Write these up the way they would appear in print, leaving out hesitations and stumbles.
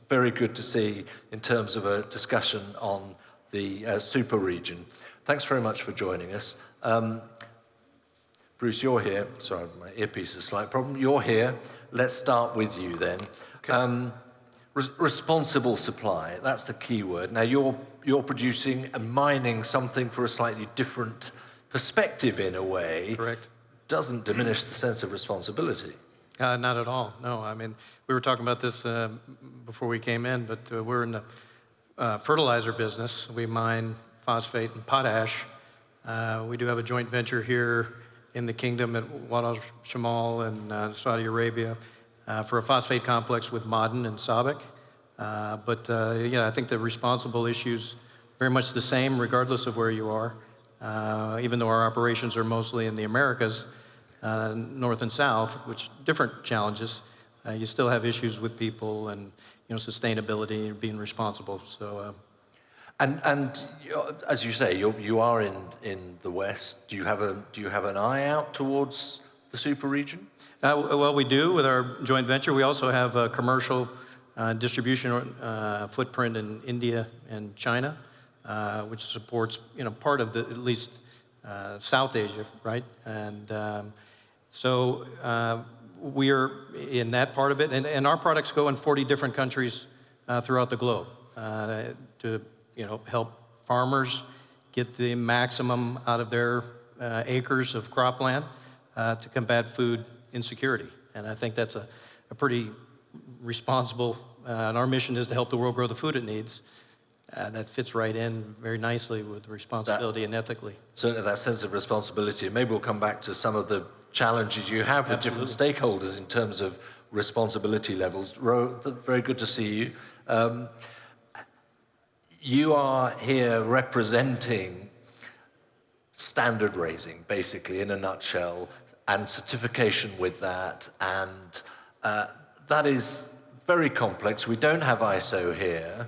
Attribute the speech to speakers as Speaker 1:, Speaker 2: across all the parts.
Speaker 1: very good to see in terms of a discussion on the super region. Thanks very much for joining us. Bruce, you're here. Sorry, my earpiece is a slight problem. You're here. Let's start with you then. Okay. Responsible supply, that's the key word. Now you're producing and mining something for a slightly different perspective in a way.
Speaker 2: Correct.
Speaker 1: Doesn't diminish the sense of responsibility.
Speaker 2: Not at all, no. I mean, we were talking about this before we came in, but we're in the fertilizer business. We mine phosphate and potash. We do have a joint venture here in the kingdom at Wad Al Shamal in Saudi Arabia for a phosphate complex with Ma'aden and SABIC. Yeah, I think the responsible issue's very much the same regardless of where you are. Even though our operations are mostly in the Americas, north and south, which different challenges, you still have issues with people and sustainability and being responsible. So,
Speaker 1: and as you say, you are in the West. Do you have an eye out towards the super region?
Speaker 2: Well, we do with our joint venture. We also have a commercial distribution footprint in India and China, which supports part of at least South Asia, right? And so we're in that part of it, and our products go in 40 different countries throughout the globe to help farmers get the maximum out of their acres of cropland to combat food insecurity. And I think that's a pretty responsible, and our mission is to help the world grow the food it needs. That fits right in very nicely with responsibility and ethically.
Speaker 1: Certainly that sense of responsibility. Maybe we'll come back to some of the challenges you have with different stakeholders in terms of responsibility levels. Ro, very good to see you. You are here representing standard raising, basically, in a nutshell, and certification with that, and that is very complex. We don't have ISO here,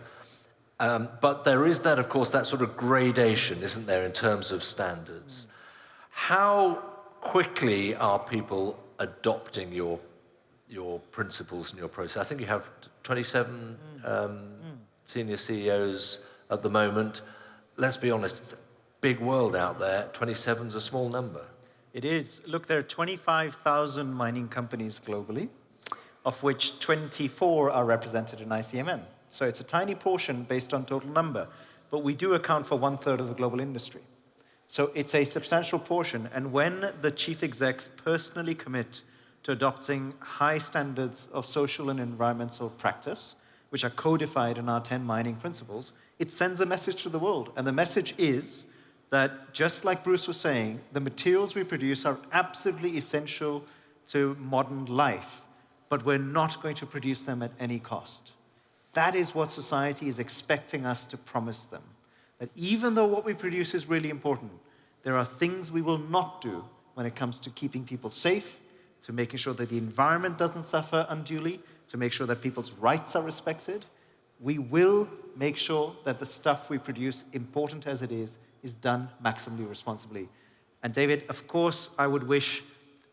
Speaker 1: but there is that, of course, that sort of gradation, isn't there, in terms of standards. How quickly are people adopting your principles and your process? I think you have 27 senior CEOs at the moment. Let's be honest, it's a big world out there. 27's a small number.
Speaker 3: It is. Look, there are 25,000 mining companies globally, of which 24 are represented in ICMM. So it's a tiny portion based on total number, but we do account for 1/3 of the global industry. So it's a substantial portion, and when the chief execs personally commit to adopting high standards of social and environmental practice, which are codified in our 10 mining principles, it sends a message to the world. And the message is that, just like Bruce was saying, the materials we produce are absolutely essential to modern life, but we're not going to produce them at any cost. That is what society is expecting us to promise them. That even though what we produce is really important, there are things we will not do when it comes to keeping people safe, to making sure that the environment doesn't suffer unduly, to make sure that people's rights are respected. We will make sure that the stuff we produce, important as it is done maximally responsibly. And David, of course, I would wish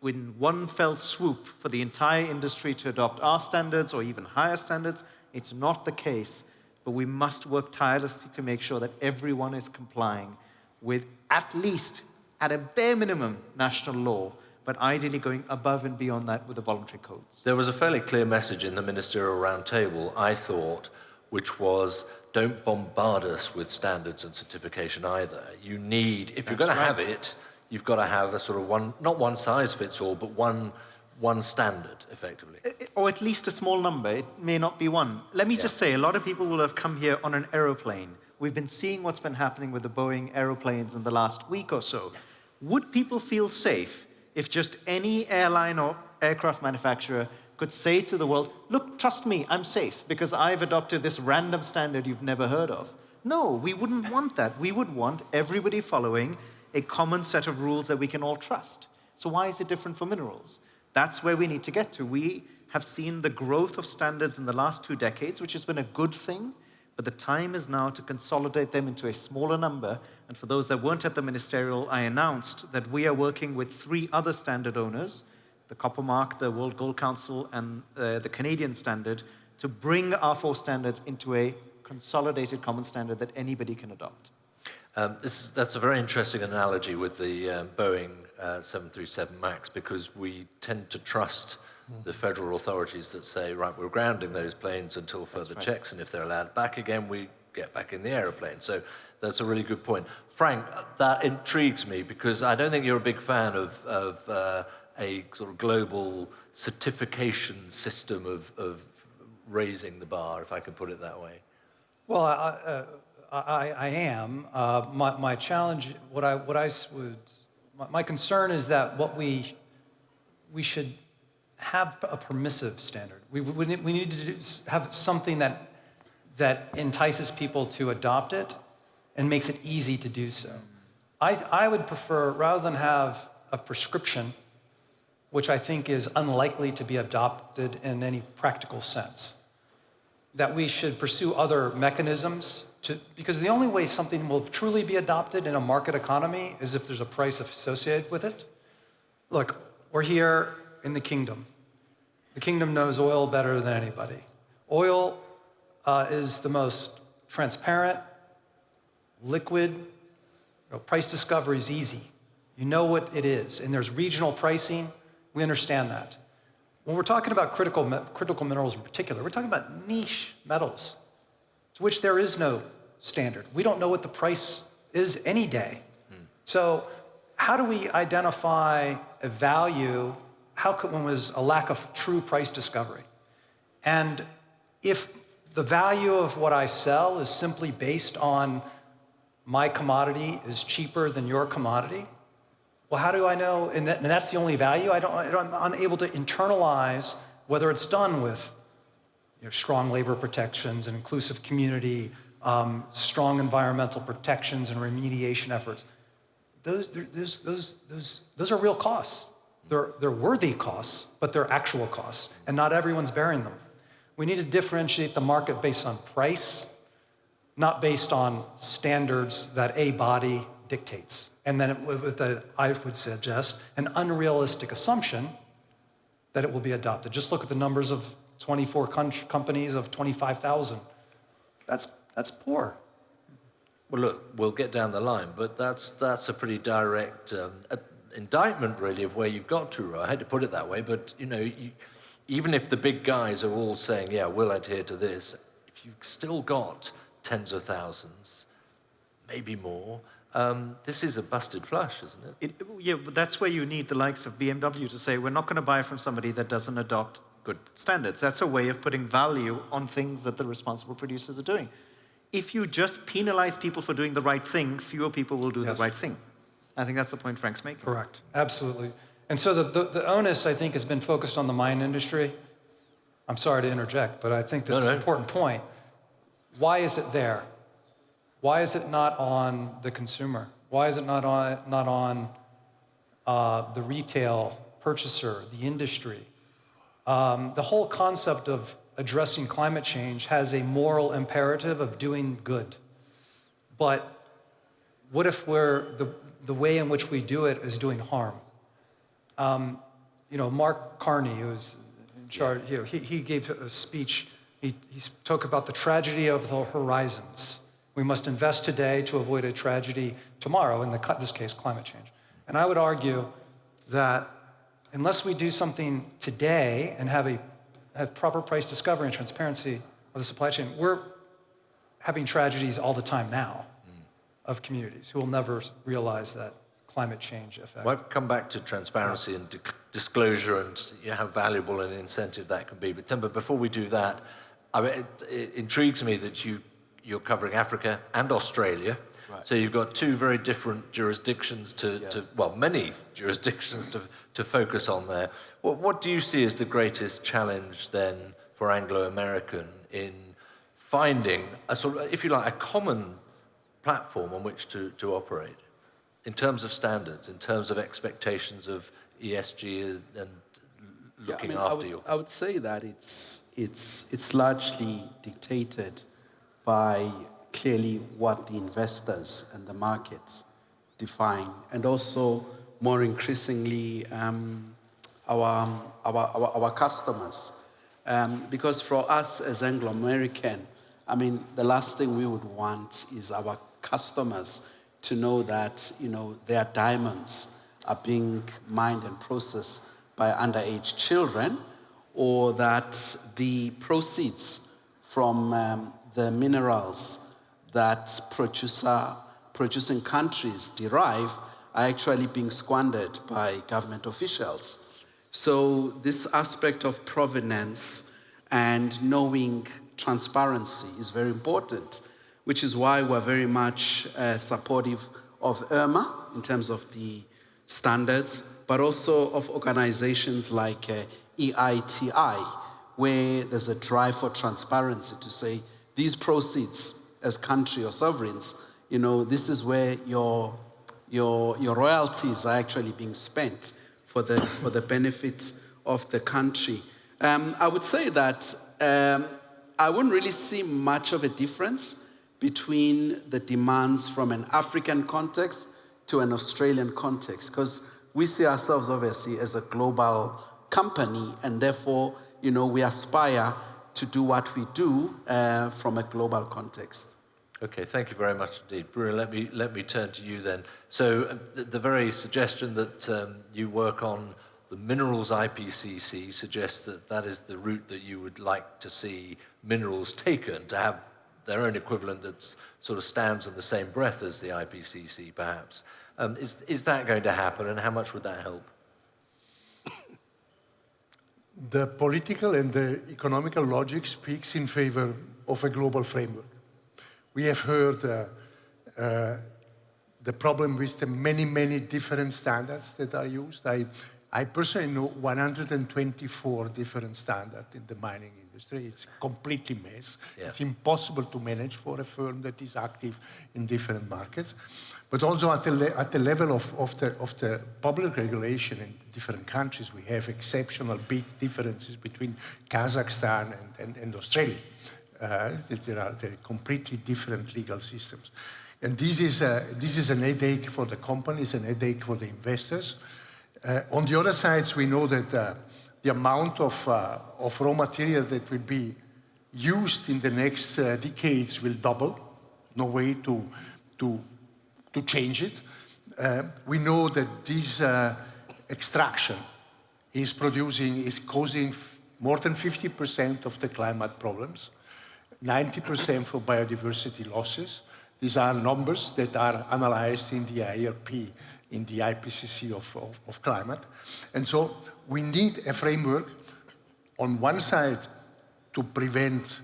Speaker 3: in one fell swoop for the entire industry to adopt our standards or even higher standards. It's not the case, but we must work tirelessly to make sure that everyone is complying with at least, at a bare minimum, national law, but ideally going above and beyond that with the voluntary codes.
Speaker 1: There was a fairly clear message in the ministerial roundtable, I thought, which was, don't bombard us with standards and certification either. You need, if you're going to have it, you've got to have a sort of one, not one size fits all, but one standard, effectively.
Speaker 3: Or at least a small number. It may not be one. Let me just say, a lot of people will have come here on an aeroplane. We've been seeing what's been happening with the Boeing aeroplanes in the last week or so. Would people feel safe if just any airline or aircraft manufacturer could say to the world, look, trust me, I'm safe because I've adopted this random standard you've never heard of? No, we wouldn't want that. We would want everybody following a common set of rules that we can all trust. So why is it different for minerals? That's where we need to get to. We have seen the growth of standards in the last 2 decades, which has been a good thing, but the time is now to consolidate them into a smaller number. And for those that weren't at the ministerial, I announced that we are working with 3 other standard owners, the Copper Mark, the World Gold Council, and the Canadian Standard, to bring our 4 standards into a consolidated common standard that anybody can adopt.
Speaker 1: That's a very interesting analogy with the Boeing 737 MAX, because we tend to trust the federal authorities that say, right, we're grounding those planes until further checks, and if they're allowed back again, we get back in the aeroplane. So that's a really good point. Frank, that intrigues me, because I don't think you're a big fan of a sort of global certification system of raising the bar, if I can put it that way.
Speaker 4: Well, I am. My challenge, my concern is that what we should have a permissive standard. We need to have something that entices people to adopt it and makes it easy to do so. I would prefer, rather than have a prescription, which I think is unlikely to be adopted in any practical sense, that we should pursue other mechanisms because the only way something will truly be adopted in a market economy is if there's a price associated with it. Look, we're here in the kingdom. The kingdom knows oil better than anybody. Oil is the most transparent, liquid. Price discovery is easy. You know what it is, and there's regional pricing. We understand that. When we're talking about critical minerals in particular, we're talking about niche metals, to which there is no standard. We don't know what the price is any day. So how do we identify a value? When there's a lack of true price discovery? And if the value of what I sell is simply based on my commodity is cheaper than your commodity, well, how do I know? And that's the only value. I'm unable to internalize whether it's done with strong labor protections and inclusive community, strong environmental protections and remediation efforts. Those are real costs. They're worthy costs, but they're actual costs, and not everyone's bearing them. We need to differentiate the market based on price, not based on standards that a body dictates. And then I would suggest an unrealistic assumption that it will be adopted. Just look at the numbers of 24 companies of 25,000. That's poor.
Speaker 1: Well, look, we'll get down the line, but that's a pretty direct indictment, really, of where you've got to. I hate to put it that way, but even if the big guys are all saying, yeah, we'll adhere to this, if you've still got tens of thousands, maybe more, this is a busted flush, isn't it?
Speaker 3: Yeah, but that's where you need the likes of BMW to say, we're not going to buy from somebody that doesn't adopt good standards. That's a way of putting value on things that the responsible producers are doing. If you just penalize people for doing the right thing, fewer people will do the right thing. I think that's the point Frank's making.
Speaker 4: Correct, absolutely. And so the onus, I think, has been focused on the mine industry. I'm sorry to interject, but I think this is an important point. Why is it there? Why is it not on the consumer? Why is it not on the retail purchaser, the industry? The whole concept of addressing climate change has a moral imperative of doing good. But what if the way in which we do it is doing harm? Mark Carney, who was in charge, he gave a speech. He spoke about the tragedy of the horizons. We must invest today to avoid a tragedy tomorrow, in this case, climate change. And I would argue that unless we do something today and have proper price discovery and transparency of the supply chain, we're having tragedies all the time now of communities who will never realize that climate change effect.
Speaker 1: Well, I'll come back to transparency and disclosure and how valuable an incentive that can be. But before we do that, it intrigues me that you're covering Africa and Australia. Right. So you've got two very different jurisdictions many jurisdictions to focus on there. What do you see as the greatest challenge then for Anglo-American in finding a sort of, if you like, a common platform on which to operate in terms of standards, in terms of expectations of ESG and looking after you?
Speaker 5: I would say that it's largely dictated by clearly what the investors and the markets define, and also more increasingly our customers. Because for us as Anglo-American, I mean, the last thing we would want is our customers to know that, you know, their diamonds are being mined and processed by underage children, or that the proceeds from the minerals that producing countries derive are actually being squandered by government officials. So this aspect of provenance and knowing transparency is very important, which is why we're very much supportive of IRMA in terms of the standards, but also of organizations like EITI, where there's a drive for transparency to say these proceeds as country or sovereigns, you know, this is where your royalties are actually being spent for the benefit of the country. I would say that I wouldn't really see much of a difference between the demands from an African context to an Australian context, because we see ourselves obviously as a global company, and therefore, you know, we aspire to do what we do from a global context.
Speaker 1: Okay, thank you very much indeed. Bruno, let me turn to you then. So the very suggestion that you work on the minerals IPCC suggests that that is the route that you would like to see minerals taken, to have their own equivalent that sort of stands in the same breath as the IPCC, perhaps. Is that going to happen, and how much would that help?
Speaker 6: The political and the economical logic speaks in favor of a global framework. We have heard the problem with the many different standards that are used. I personally know 124 different standards in the mining industry. It's completely mess. Yeah. It's impossible to manage for a firm that is active in different markets. But also at the level of the public regulation in different countries, we have exceptional big differences between Kazakhstan and Australia. There are completely different legal systems. And this is an headache for the companies, an headache for the investors. On the other side, we know that the amount of raw material that will be used in the next decades will double. No way to change it. We know that this extraction is causing more than 50% of the climate problems, 90% for biodiversity losses. These are numbers that are analyzed in the IRP, in the IPCC of climate. And so we need a framework on one side to prevent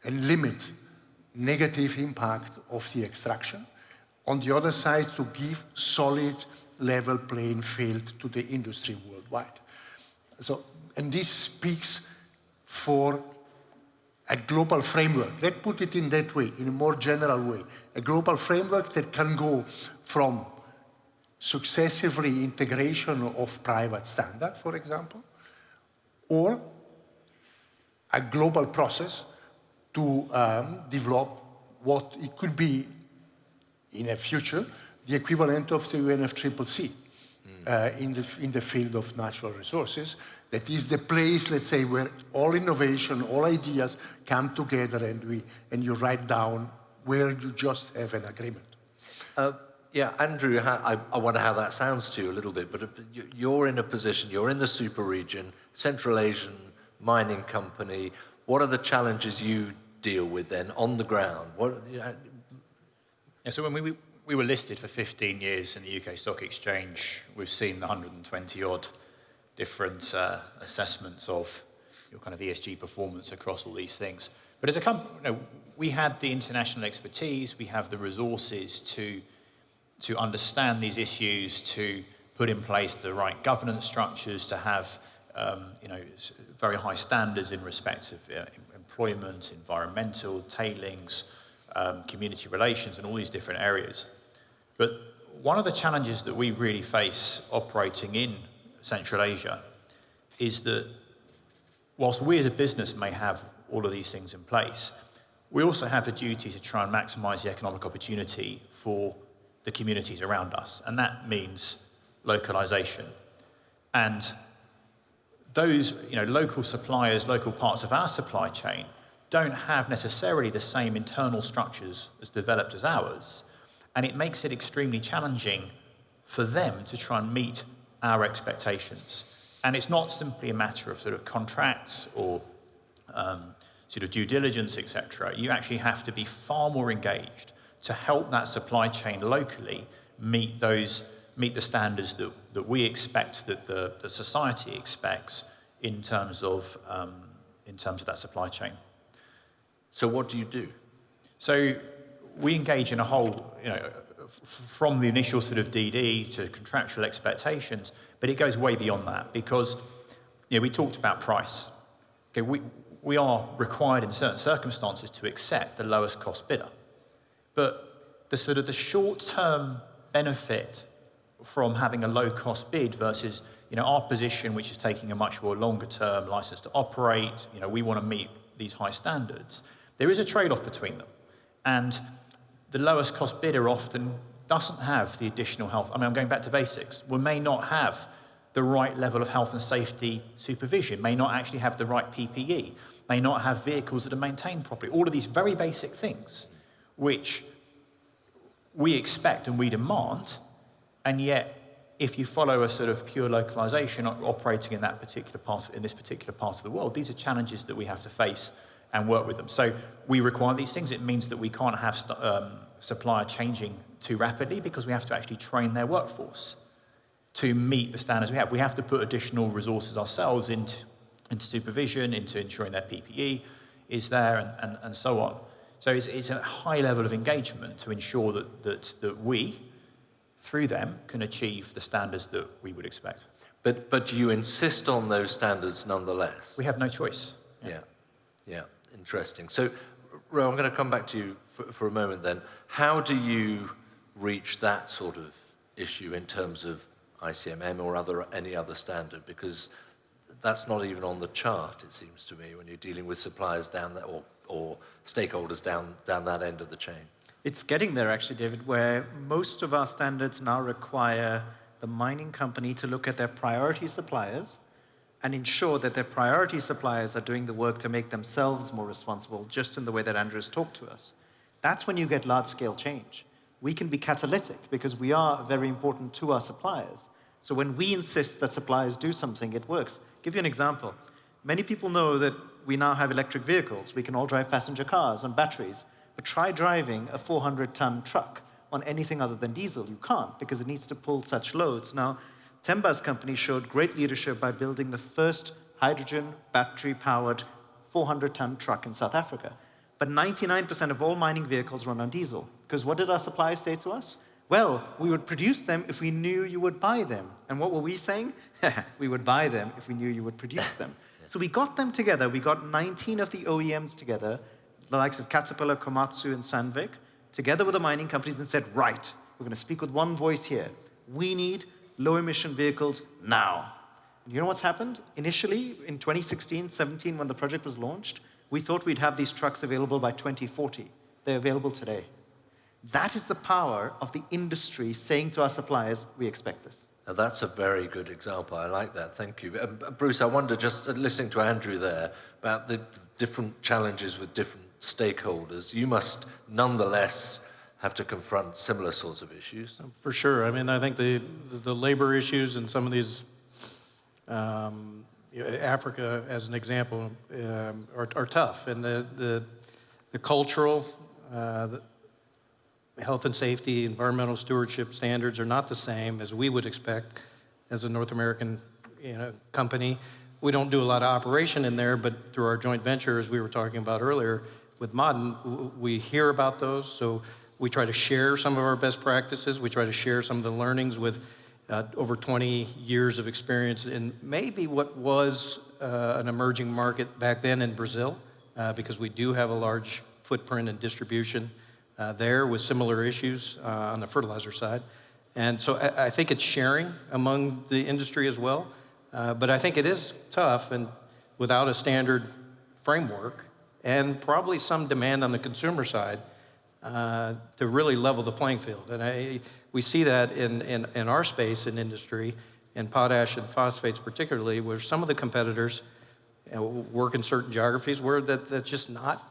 Speaker 6: and limit negative impact of the extraction. On the other side, to give solid level playing field to the industry worldwide. So, and this speaks for a global framework. Let's put it in that way, in a more general way. A global framework that can go from successively integration of private standard, for example, or a global process to develop what it could be in a future, the equivalent of the UNFCCC in the field of natural resources. That is the place, let's say, where all innovation, all ideas come together, and you write down where you just have an agreement.
Speaker 1: Yeah, Andrew, I wonder how that sounds to you a little bit, but you're in a position, you're in the super region, Central Asian mining company. What are the challenges you deal with then on the ground?
Speaker 7: Yeah, so when we were listed for 15 years in the UK Stock Exchange, we've seen the 120-odd different assessments of your kind of ESG performance across all these things. But as a company, we had the international expertise, we have the resources to understand these issues, to put in place the right governance structures, to have very high standards in respect of employment, environmental, tailings, community relations, and all these different areas. But one of the challenges that we really face operating in Central Asia is that whilst we as a business may have all of these things in place, we also have a duty to try and maximize the economic opportunity for the communities around us. And that means localization. And those local suppliers, local parts of our supply chain don't have necessarily the same internal structures as developed as ours, and it makes it extremely challenging for them to try and meet our expectations. And it's not simply a matter of sort of contracts or sort of due diligence, etc. You actually have to be far more engaged to help that supply chain locally meet the standards that we expect, that the society expects in terms of that supply chain.
Speaker 1: So what do you do?
Speaker 7: So we engage in a whole, from the initial sort of DD to contractual expectations, but it goes way beyond that because, we talked about price. Okay, we are required in certain circumstances to accept the lowest cost bidder, but the short-term benefit from having a low-cost bid versus, our position, which is taking a much more longer-term license to operate. We want to meet these high standards. There is a trade-off between them, and the lowest cost bidder often doesn't have the additional health. I'm going back to basics. We may not have the right level of health and safety supervision, may not actually have the right PPE, may not have vehicles that are maintained properly. All of these very basic things, which we expect and we demand, and yet if you follow a sort of pure localization operating in this particular part of the world, these are challenges that we have to face and work with them. So we require these things. It means that we can't have supplier changing too rapidly because we have to actually train their workforce to meet the standards we have. We have to put additional resources ourselves into supervision, into ensuring their PPE is there, and so on. So it's a high level of engagement to ensure that we, through them, can achieve the standards that we would expect.
Speaker 1: But you insist on those standards nonetheless?
Speaker 7: We have no choice.
Speaker 1: Yeah, interesting. So, Ro, I'm going to come back to you for a moment then. How do you reach that sort of issue in terms of ICMM or any other standard? Because that's not even on the chart, it seems to me, when you're dealing with suppliers down there or stakeholders down that end of the chain.
Speaker 3: It's getting there, actually, David, where most of our standards now require the mining company to look at their priority suppliers and ensure that their priority suppliers are doing the work to make themselves more responsible, just in the way that Andrew's talked to us. That's when you get large-scale change. We can be catalytic because we are very important to our suppliers. So when we insist that suppliers do something, it works. I'll give you an example. Many people know that we now have electric vehicles. We can all drive passenger cars on batteries. But try driving a 400-ton truck on anything other than diesel. You can't, because it needs to pull such loads. Now, Temba's company showed great leadership by building the first hydrogen battery-powered 400-ton truck in South Africa. But 99% of all mining vehicles run on diesel. Because what did our suppliers say to us? Well, we would produce them if we knew you would buy them. And what were we saying? We would buy them if we knew you would produce them. So we got them together. We got 19 of the OEMs together, the likes of Caterpillar, Komatsu, and Sandvik, together with the mining companies and said, right, we're going to speak with one voice here. We need low-emission vehicles now. And you know what's happened? Initially, in 2016, 17, when the project was launched, we thought we'd have these trucks available by 2040. They're available today. That is the power of the industry saying to our suppliers, we expect this.
Speaker 1: Now that's a very good example. I like that. Thank you. Bruce, I wonder, just listening to Andrew there, about the different challenges with different stakeholders. You must nonetheless have to confront similar sorts of issues.
Speaker 2: For sure. I mean, I think the labor issues in some of these, Africa as an example, are tough. And the cultural, the health and safety, environmental stewardship standards are not the same as we would expect as a North American company. We don't do a lot of operation in there, but through our joint venture, as we were talking about earlier with Ma'aden, we hear about those. So we try to share some of our best practices. We try to share some of the learnings with over 20 years of experience in maybe what was an emerging market back then in Brazil, because we do have a large footprint and distribution there with similar issues on the fertilizer side. And so I think it's sharing among the industry as well. But I think it is tough, and without a standard framework and probably some demand on the consumer side to really level the playing field. And we see that in our space in industry, in potash and phosphates particularly, where some of the competitors work in certain geographies where that's just not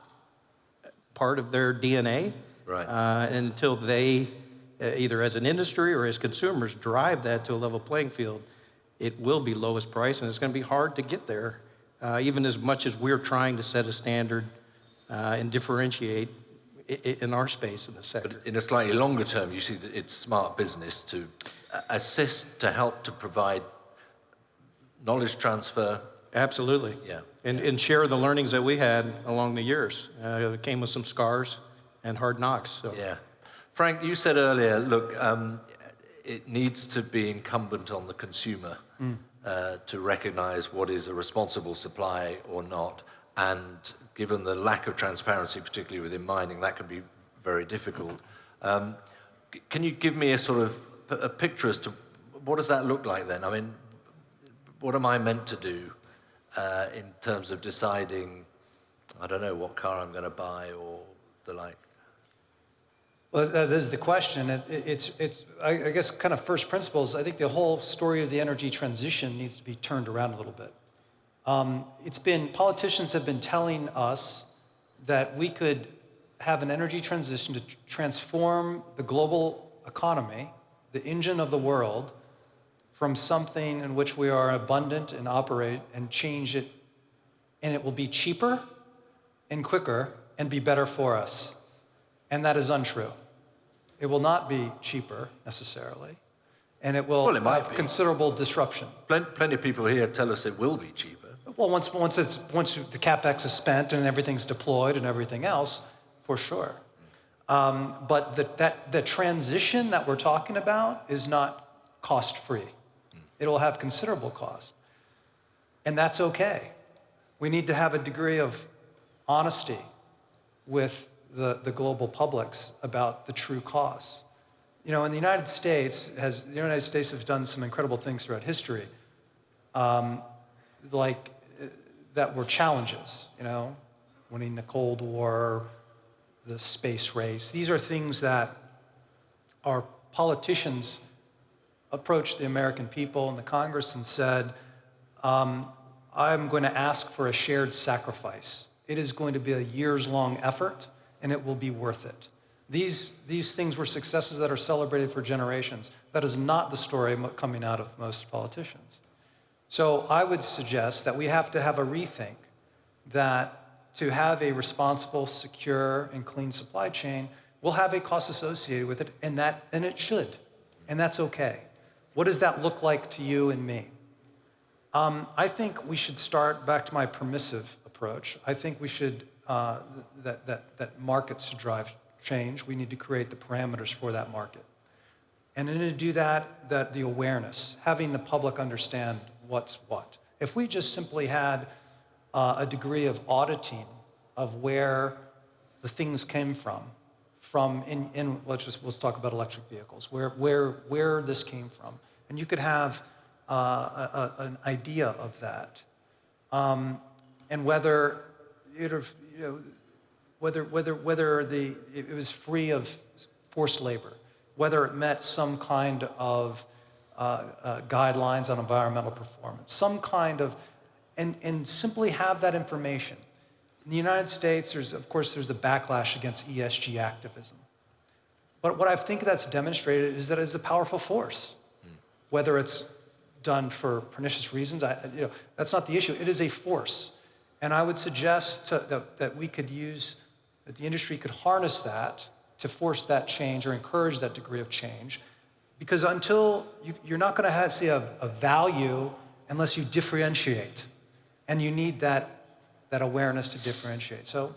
Speaker 2: part of their DNA.
Speaker 1: Right.
Speaker 2: Until they, either as an industry or as consumers, drive that to a level playing field, it will be lowest price, and it's going to be hard to get there, even as much as we're trying to set a standard and differentiate in our space in the sector.
Speaker 1: In a slightly longer term, you see that it's smart business to assist, to help to provide knowledge transfer.
Speaker 2: Absolutely.
Speaker 1: Yeah.
Speaker 2: And share the learnings that we had along the years. It came with some scars and hard knocks. So.
Speaker 1: Yeah. Frank, you said earlier, look, it needs to be incumbent on the consumer to recognize what is a responsible supply or not. And given the lack of transparency, particularly within mining, that can be very difficult. Can you give me a sort of a picture as to what does that look like then? I mean, what am I meant to do in terms of deciding, I don't know, what car I'm going to buy or the like?
Speaker 4: Well, that is the question. I guess, kind of first principles. I think the whole story of the energy transition needs to be turned around a little bit. Politicians have been telling us that we could have an energy transition to transform the global economy, the engine of the world, from something in which we are abundant and operate, and change it, and it will be cheaper and quicker and be better for us. And that is untrue. It will not be cheaper necessarily, and it will have considerable disruption.
Speaker 1: Plenty of people here tell us it will be cheaper.
Speaker 4: Well, once the CapEx is spent and everything's deployed and everything else, for sure. But the transition that we're talking about is not cost-free. It'll have considerable cost, and that's okay. We need to have a degree of honesty with the global publics about the true costs. You know, in the United States, the United States has done some incredible things throughout history, like that were challenges, you know, winning the Cold War, the space race. These are things that our politicians approached the American people and the Congress and said, I'm going to ask for a shared sacrifice. It is going to be a years-long effort, and it will be worth it. These things were successes that are celebrated for generations. That is not the story coming out of most politicians. So I would suggest that we have to have a rethink that to have a responsible, secure, and clean supply chain will have a cost associated with it, and it should, and that's okay. What does that look like to you and me? I think we should start back to my permissive approach. I think we should, that markets should drive change. We need to create the parameters for that market. And in order to do that the awareness, having the public understand what's what. If we just simply had a degree of auditing of where the things came from let's talk about electric vehicles, where this came from, and you could have an idea of that, and whether it was free of forced labor, whether it met some kind of guidelines on environmental performance, some kind of, and simply have that information. In the United States, there's a backlash against ESG activism. But what I think that's demonstrated is that it's a powerful force. Whether it's done for pernicious reasons, that's not the issue. It is a force. And I would suggest that we could that the industry could harness that to force that change or encourage that degree of change. Because until you're not going to see a value unless you differentiate. And you need that awareness to differentiate. So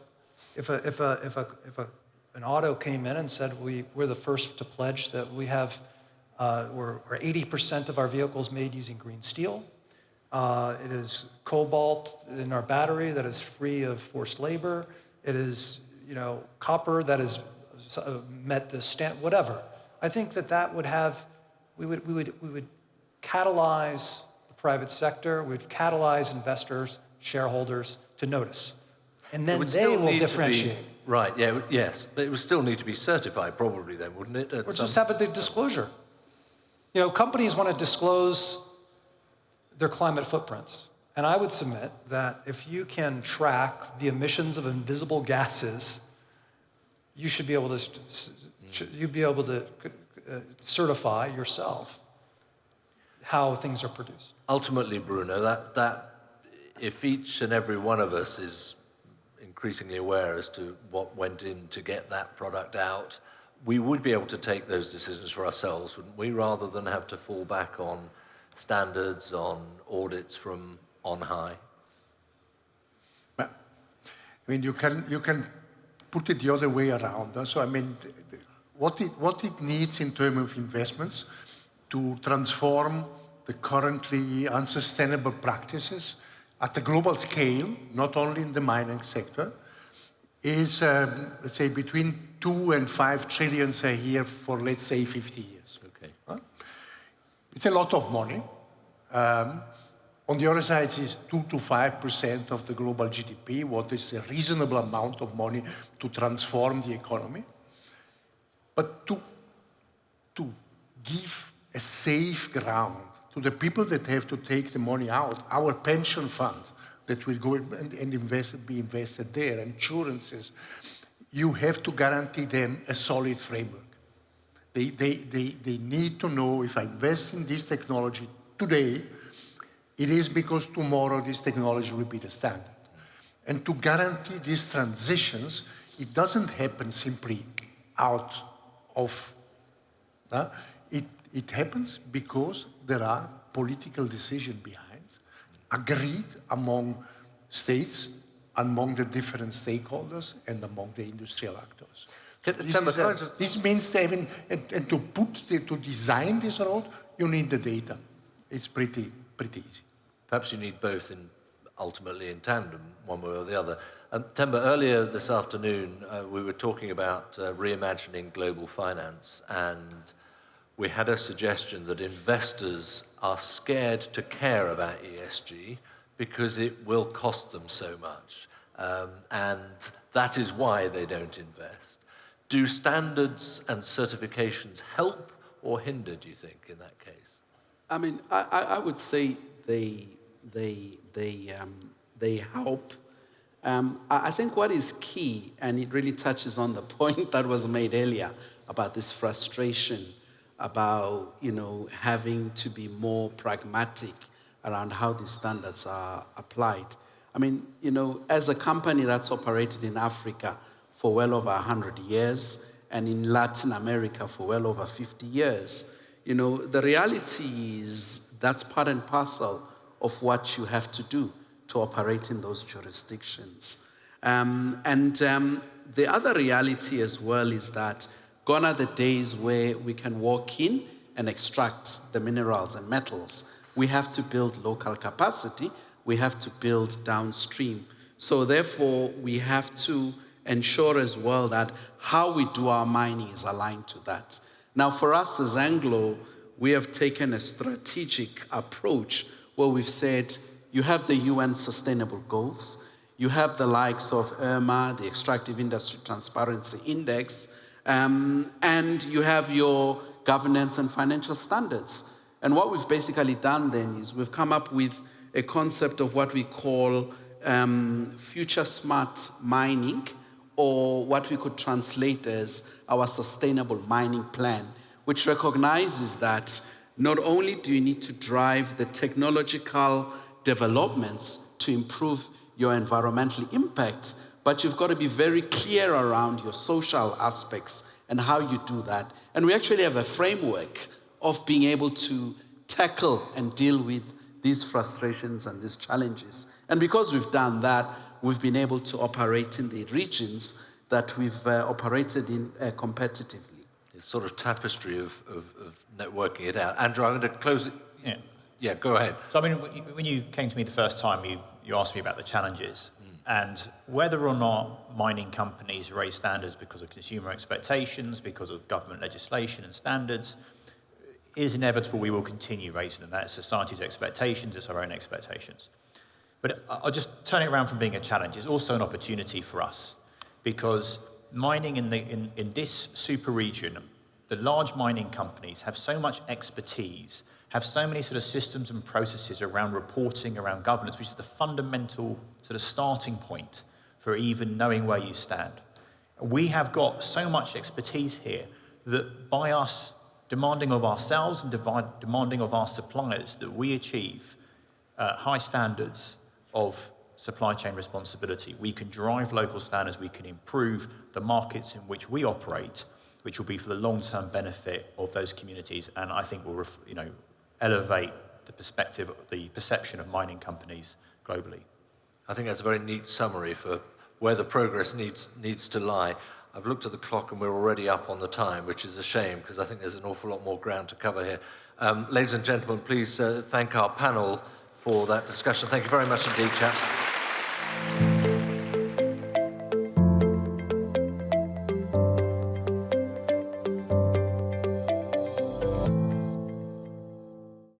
Speaker 4: if an auto came in and said we're the first to pledge that we have we're 80% of our vehicles made using green steel. It is cobalt in our battery that is free of forced labor. It is copper that has met the standard. Whatever. I think that would have we would catalyze the private sector. We would catalyze investors, shareholders to notice, and then they will differentiate.
Speaker 1: Right. Yeah. Yes. But it would still need to be certified, probably then, wouldn't it?
Speaker 4: Or just have the disclosure. Companies want to disclose their climate footprints. And I would submit that if you can track the emissions of invisible gases, you should be able to certify yourself how things are produced.
Speaker 1: Ultimately, Bruno, that if each and every one of us is increasingly aware as to what went in to get that product out, we would be able to take those decisions for ourselves, wouldn't we, rather than have to fall back on standards, on audits from on high?
Speaker 6: Well, I mean, you can put it the other way around. So, I mean, what it needs in terms of investments to transform the currently unsustainable practices at a global scale, not only in the mining sector, is, let's say, between 2 and 5 trillion a year for, let's say, 50 years.
Speaker 1: Okay.
Speaker 6: Huh? It's a lot of money. On the other side, it's 2 to 5% of the global GDP, what is a reasonable amount of money to transform the economy. But to give a safe ground to the people that have to take the money out, our pension fund that will go and be invested there, insurances, you have to guarantee them a solid framework. They need to know, if I invest in this technology today, it is because tomorrow this technology will be the standard. And to guarantee these transitions, it doesn't happen simply out of, it happens because there are political decisions behind, agreed among states, among the different stakeholders, and among the industrial actors. This means having, and to design this road, you need the data. It's pretty easy.
Speaker 1: Perhaps you need both ultimately in tandem, one way or the other. Temba, earlier this afternoon, we were talking about reimagining global finance, and we had a suggestion that investors are scared to care about ESG because it will cost them so much. And that is why they don't invest. Do standards and certifications help or hinder, do you think, in that case?
Speaker 5: I mean, I would say they help. I think what is key, and it really touches on the point that was made earlier about this frustration about, having to be more pragmatic around how these standards are applied. I mean, as a company that's operated in Africa for well over 100 years and in Latin America for well over 50 years, the reality is that's part and parcel of what you have to do to operate in those jurisdictions. The other reality as well is that gone are the days where we can walk in and extract the minerals and metals. We have to build local capacity. We have to build downstream. So therefore, we have to ensure as well that how we do our mining is aligned to that. Now, for us as Anglo, we have taken a strategic approach where we've said, you have the UN Sustainable Goals, you have the likes of IRMA, the Extractive Industry Transparency Index, and you have your governance and financial standards. And what we've basically done then is we've come up with a concept of what we call future smart mining, or what we could translate as our sustainable mining plan, which recognizes that not only do you need to drive the technological developments to improve your environmental impact, but you've got to be very clear around your social aspects and how you do that. And we actually have a framework of being able to tackle and deal with these frustrations and these challenges. And because we've done that, we've been able to operate in the regions that we've operated in competitively.
Speaker 1: It's sort of tapestry of networking it out. Andrew, I'm going to close it. Yeah, go ahead.
Speaker 7: So, I mean, when you came to me the first time, you asked me about the challenges. And whether or not mining companies raise standards because of consumer expectations, because of government legislation and standards, it is inevitable we will continue raising them. That's society's expectations, it's our own expectations. But I'll just turn it around from being a challenge. It's also an opportunity for us, because mining in this super region the large mining companies have so much expertise, have so many sort of systems and processes around reporting, around governance, which is the fundamental sort of starting point for even knowing where you stand. We have got so much expertise here that by us demanding of ourselves and demanding of our suppliers that we achieve high standards of supply chain responsibility, we can drive local standards, we can improve the markets in which we operate, which will be for the long-term benefit of those communities, and I think will elevate the perspective, the perception of mining companies globally.
Speaker 1: I think that's a very neat summary for where the progress needs to lie. I've looked at the clock and we're already up on the time, which is a shame because I think there's an awful lot more ground to cover here. Ladies and gentlemen, please thank our panel for that discussion. Thank you very much indeed, chaps.